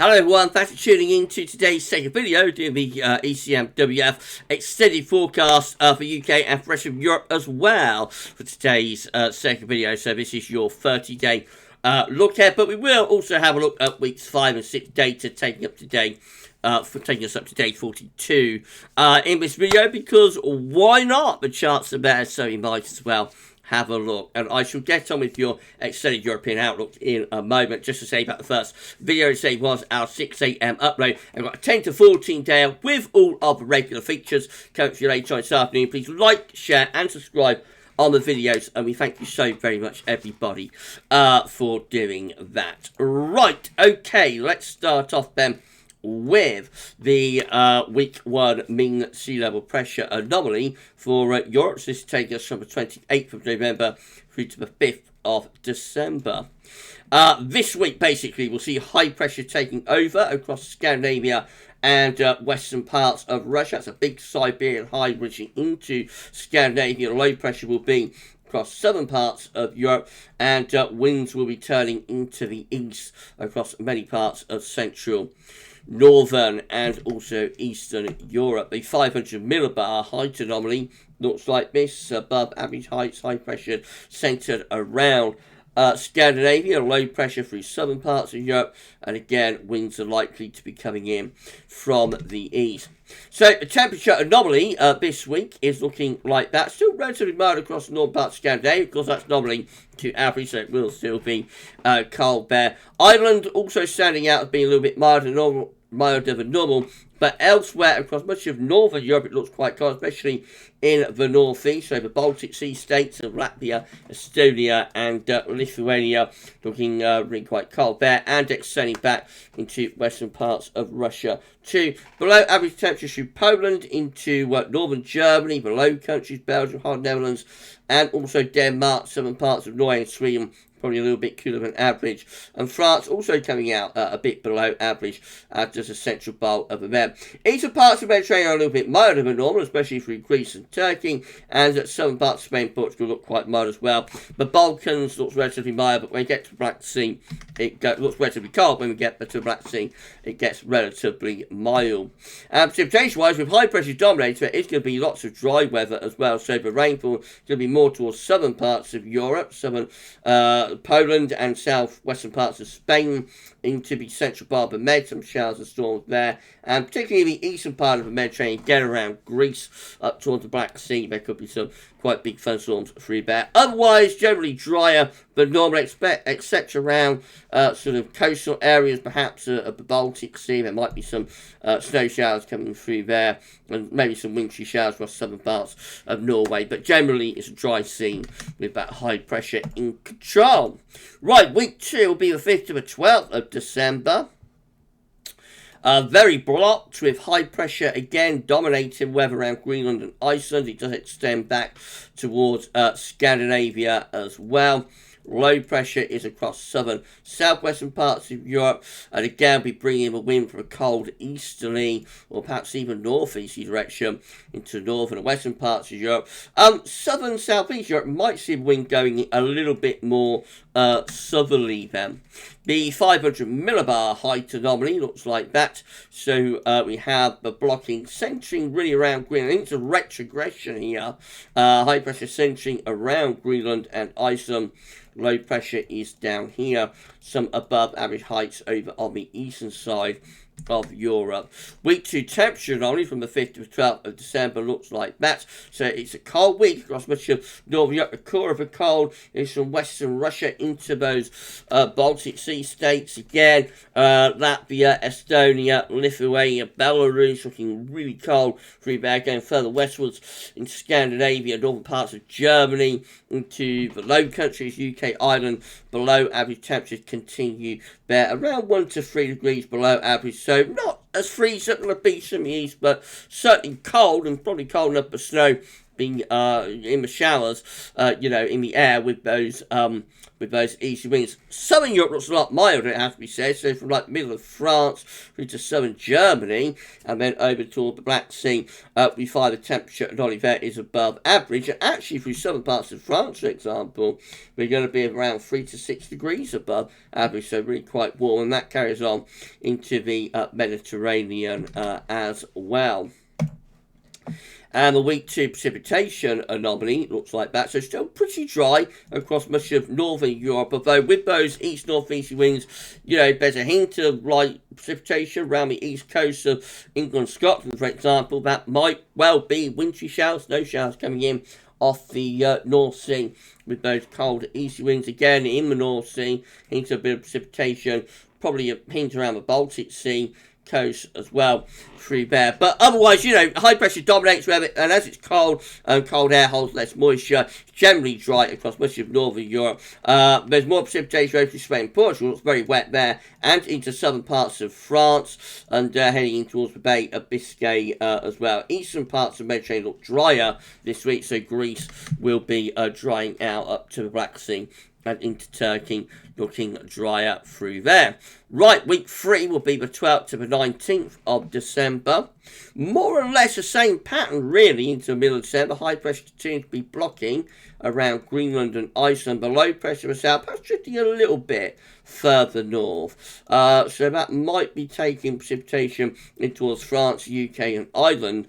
Hello everyone, thanks for tuning in to today's second video doing the ECMWF extended forecast for UK and for the rest of Europe as well for today's second video. So this is your 30-day look ahead, but we will also have a look at weeks 5 and 6 data taking us up to day 42 in this video, because why not? The charts are better, so you might as well have a look. And I shall get on with your extended European outlook in a moment. Just to say about the first video today was our 6 AM upload. I've got a 10 to 14 day with all of the regular features coming to you later on this afternoon. Please like, share and subscribe on the videos, and we thank you so very much everybody for doing that. Right, okay, let's start off then with the week 1 mean sea level pressure anomaly for Europe. So this takes us from the 28th of November through to the 5th of December. This week, basically, we'll see high pressure taking over across Scandinavia and western parts of Russia. That's a big Siberian high reaching into Scandinavia. Low pressure will be across southern parts of Europe, and winds will be turning into the east across many parts of central, northern and also eastern Europe. The 500 millibar height anomaly looks like this: above average heights, high pressure centered around Scandinavia, low pressure through southern parts of Europe, and again winds are likely to be coming in from the east. So the temperature anomaly this week is looking like that. Still relatively mild across the northern parts of Scandinavia, because that's anomaly to average, so it will still be cold there. Ireland also standing out as being a little bit milder than normal, but elsewhere across much of northern Europe it looks quite cold, especially in the northeast. So the Baltic Sea states of Latvia, Estonia and Lithuania looking really quite cold there, and extending back into western parts of Russia too. Below average temperatures through Poland into northern Germany, the Low Countries, Belgium, Hard Netherlands and also Denmark, southern parts of Norway and Sweden probably a little bit cooler than average, and France also coming out a bit below average, just a central bulk of them. Eastern parts of the Mediterranean are a little bit milder than normal, especially through Greece and Turkey, and southern parts of Spain and Portugal look quite mild as well. The Balkans looks relatively mild, but when you get to the Black Sea, it looks relatively cold. When we get to the Black Sea, it gets relatively mild. Precipitation-wise, with high pressure dominating, it's going to be lots of dry weather as well, so the rainfall is going to be more towards southern parts of Europe, southern Poland and southwestern parts of Spain, into the central part of the Med, some showers and storms there, and particularly the eastern part of the Mediterranean, again around Greece, up towards the Black Sea, there could be some quite big thunderstorms through there. Otherwise, generally drier than normal, except around sort of coastal areas, perhaps of the Baltic Sea. There might be some snow showers coming through there, and maybe some wintry showers across southern parts of Norway. But generally, it's a dry scene with that high pressure in control. Right, week 2 will be the 5th to the 12th of December. Very blocked, with high pressure again dominating weather around Greenland and Iceland. It does extend back towards Scandinavia as well. Low pressure is across southern, southwestern parts of Europe, and again we bring in a wind from a cold easterly or perhaps even northeasterly direction into northern and western parts of Europe. Southern, southeast Europe might see the wind going a little bit more southerly then. The 500 millibar height anomaly looks like that. So we have the blocking centering really around Greenland. It's a retrogression here. High pressure centering around Greenland and Iceland. Low pressure is down here. Some above average heights over on the eastern side of Europe. Week 2 temperature anomaly from the 5th to the 12th of December looks like that. So it's a cold week across much of northern Europe. The core of the cold is from western Russia into those Baltic Sea states again. Latvia, Estonia, Lithuania, Belarus looking really cold through there, going further westwards into Scandinavia, northern parts of Germany, into the Low Countries, UK, Ireland. Below average temperatures continue there, around 1 to 3 degrees below average. So not as freezing on the beach in the east, but certainly cold, and probably cold enough for snow being in the showers, in the air with those with those easy winds. Southern Europe looks a lot milder, it has to be said. So from like middle of France through to southern Germany, and then over toward the Black Sea, we find the temperature at Olivet is above average. And actually through southern parts of France, for example, we're going to be around 3 to 6 degrees above average, so really quite warm. And that carries on into the Mediterranean as well. And the week 2 precipitation anomaly looks like that. So still pretty dry across much of northern Europe. Although with those east-northeasterly winds, there's a hint of light precipitation around the east coast of England, Scotland, for example. That might well be wintry showers, snow showers coming in off the North Sea with those cold easy winds. Again, in the North Sea, hint of a bit of precipitation. Probably a hint around the Baltic Sea coast as well through there. But otherwise, high pressure dominates weather, and as it's cold, cold air holds less moisture. It's generally dry across much of northern Europe. There's more precipitation over Spain and Portugal. It's very wet there, and into southern parts of France, and heading in towards the Bay of Biscay as well. Eastern parts of the Mediterranean look drier this week, so Greece will be drying out up to the Black Sea and into Turkey, looking drier through there. Right, week 3 will be the 12th to the 19th of December. More or less the same pattern, really, into the middle of December. High pressure continues to be blocking around Greenland and Iceland. The low pressure in the south, perhaps drifting a little bit further north. So that might be taking precipitation in towards France, UK and Ireland,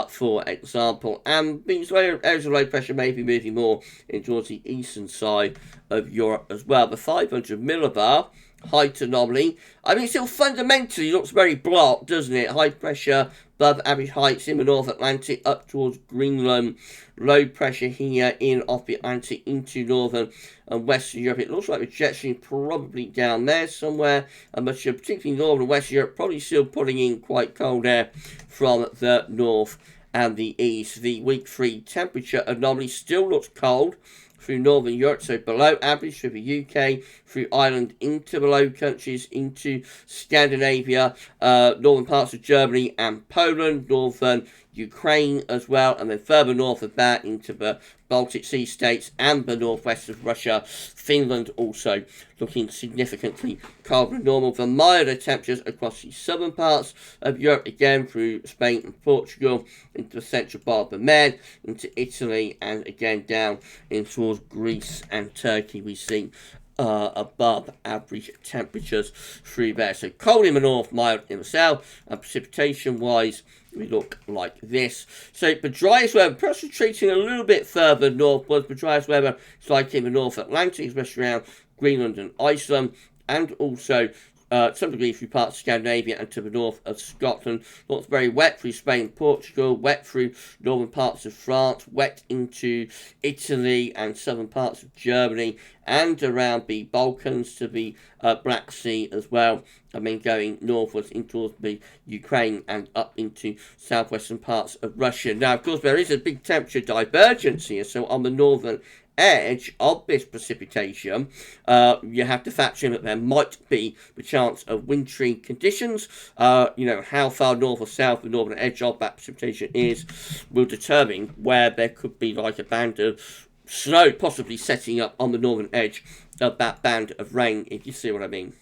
for example. And these areas of low pressure may be moving more in towards the eastern side of Europe as well. The 500 millibar height anomaly, I mean, still fundamentally looks very blocked, doesn't it? High pressure above average heights in the North Atlantic up towards Greenland. Low pressure here in off the Atlantic into northern and western Europe. It looks like the jet stream probably down there somewhere, and much of particularly northern and western Europe probably still pulling in quite cold air from the north and the east. The week 3 temperature anomaly still looks cold through northern Europe, so below average through the UK, through Ireland, into the Low Countries, into Scandinavia, northern parts of Germany and Poland, northern Ukraine as well, and then further north of that into the Baltic Sea states and the northwest of Russia. Finland also looking significantly colder than normal. The milder temperatures across the southern parts of Europe, again through Spain and Portugal, into the central part of the Med, into Italy, and again down in towards Greece and Turkey. We see above average temperatures through there. So cold in the north, mild in the south, and precipitation wise we look like this. So the driest weather, perhaps retreating a little bit further northwards. The driest weather is like in the North Atlantic, especially around Greenland and Iceland, and also some degree through parts of Scandinavia and to the north of Scotland. Looks very wet through Spain and Portugal, wet through northern parts of France, wet into Italy and southern parts of Germany, and around the Balkans to the Black Sea as well. I mean, going northwards into the Ukraine and up into southwestern parts of Russia. Now, of course, there is a big temperature divergence here, so on the northern edge of this precipitation, you have to factor in that there might be the chance of wintry conditions. How far north or south the northern edge of that precipitation is will determine where there could be like a band of snow possibly setting up on the northern edge of that band of rain, if you see what I mean.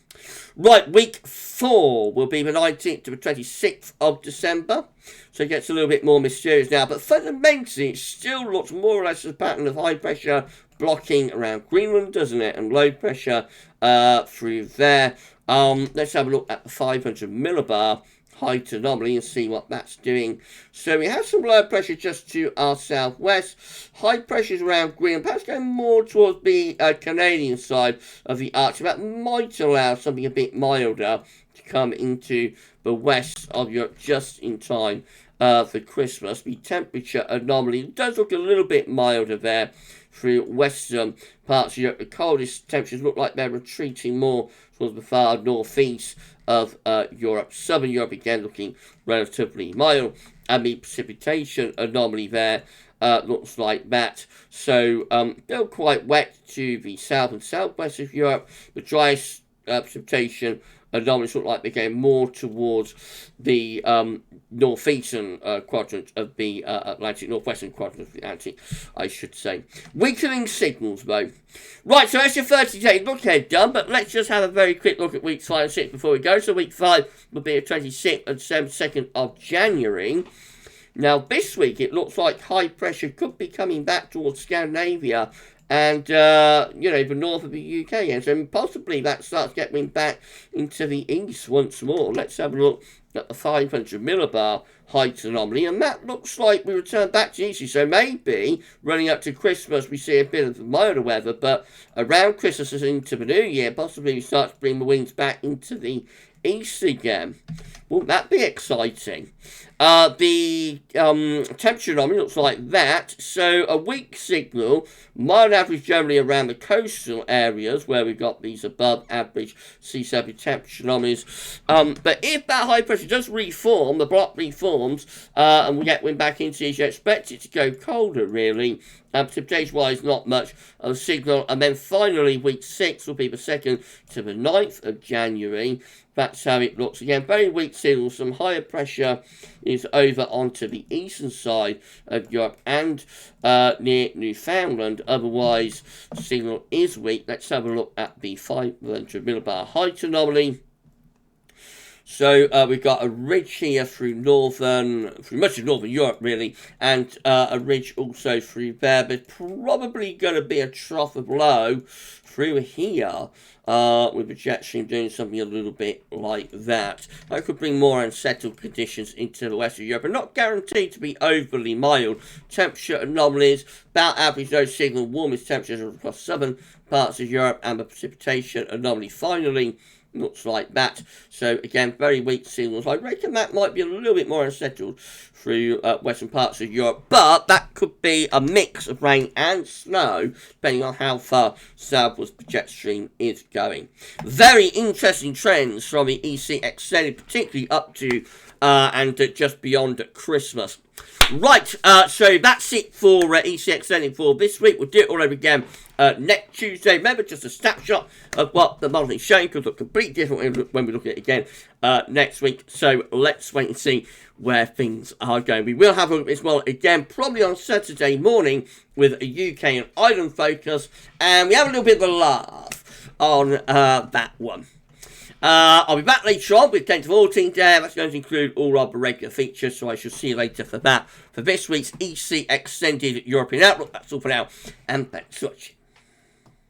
Right, week 4 will be the 19th to the 26th of December. So it gets a little bit more mysterious now. But fundamentally, it still looks more or less as a pattern of high pressure blocking around Greenland, doesn't it? And low pressure through there. Let's have a look at the 500 millibar height anomaly and see what that's doing. So we have some low pressure just to our southwest. High pressures around Greenland, perhaps going more towards the Canadian side of the Arctic. That might allow something a bit milder to come into the west of Europe just in time for Christmas. The temperature anomaly does look a little bit milder there through western parts of Europe. The coldest temperatures look like they're retreating more towards the far northeast of Europe. Southern Europe again looking relatively mild, and the precipitation anomaly there looks like that. So still quite wet to the south and southwest of Europe. The driest precipitation anomalies look like they're going more towards the northeastern quadrant of the Atlantic, northwestern quadrant of the Atlantic, I should say. Weakening signals, though. Right, so that's your 30-day look ahead done, but let's just have a very quick look at weeks 5 and 6 before we go. So week 5 will be the 26th and 2nd of January. Now, this week, it looks like high pressure could be coming back towards Scandinavia and, the north of the UK. And so possibly that starts getting back into the east once more. Let's have a look at the 500 millibar height anomaly. And that looks like we return back to easy. So maybe running up to Christmas, we see a bit of milder weather. But around Christmas and into the new year, possibly we start to bring the winds back into the east again. Won't that be exciting? The temperature anomaly looks like that. So a weak signal, mild average generally around the coastal areas where we've got these above average sea surface temperature anomalies. But if that high pressure does reform, the block reforms, and we get wind back into these, you expect it to go colder, really. Precipitation-wise, not much of a signal. And then finally, week 6 will be the 2nd to the 9th of January. That's how it looks. Again, very weak signal. Some higher pressure is over onto the eastern side of Europe and near Newfoundland. Otherwise, signal is weak. Let's have a look at the 500 millibar height anomaly. So we've got a ridge here through much of northern Europe, really, and a ridge also through there. There's probably going to be a trough of low through here, with the jet stream doing something a little bit like that. That could bring more unsettled conditions into the west of Europe, but not guaranteed to be overly mild. Temperature anomalies, about average no signal, warmest temperatures across southern parts of Europe, and the precipitation anomaly finally looks like that. So again, very weak signals. I reckon that might be a little bit more unsettled through western parts of Europe, but that could be a mix of rain and snow depending on how far southwards the jet stream is going. Very interesting trends from the EC extended particularly up to and just beyond Christmas. Right, so that's it for EC extended for this week. We'll do it all over again next Tuesday. Remember, just a snapshot of what the monthly showing could look completely different when we look at it again next week. So let's wait and see where things are going. We will have a look at this one again, probably on Saturday morning with a UK and Ireland focus, and we have a little bit of a laugh on that one. I'll be back later on with 10 to 14 there. That's going to include all of the regular features, so I shall see you later for that. For this week's EC Extended European Outlook, that's all for now, and thanks for watching.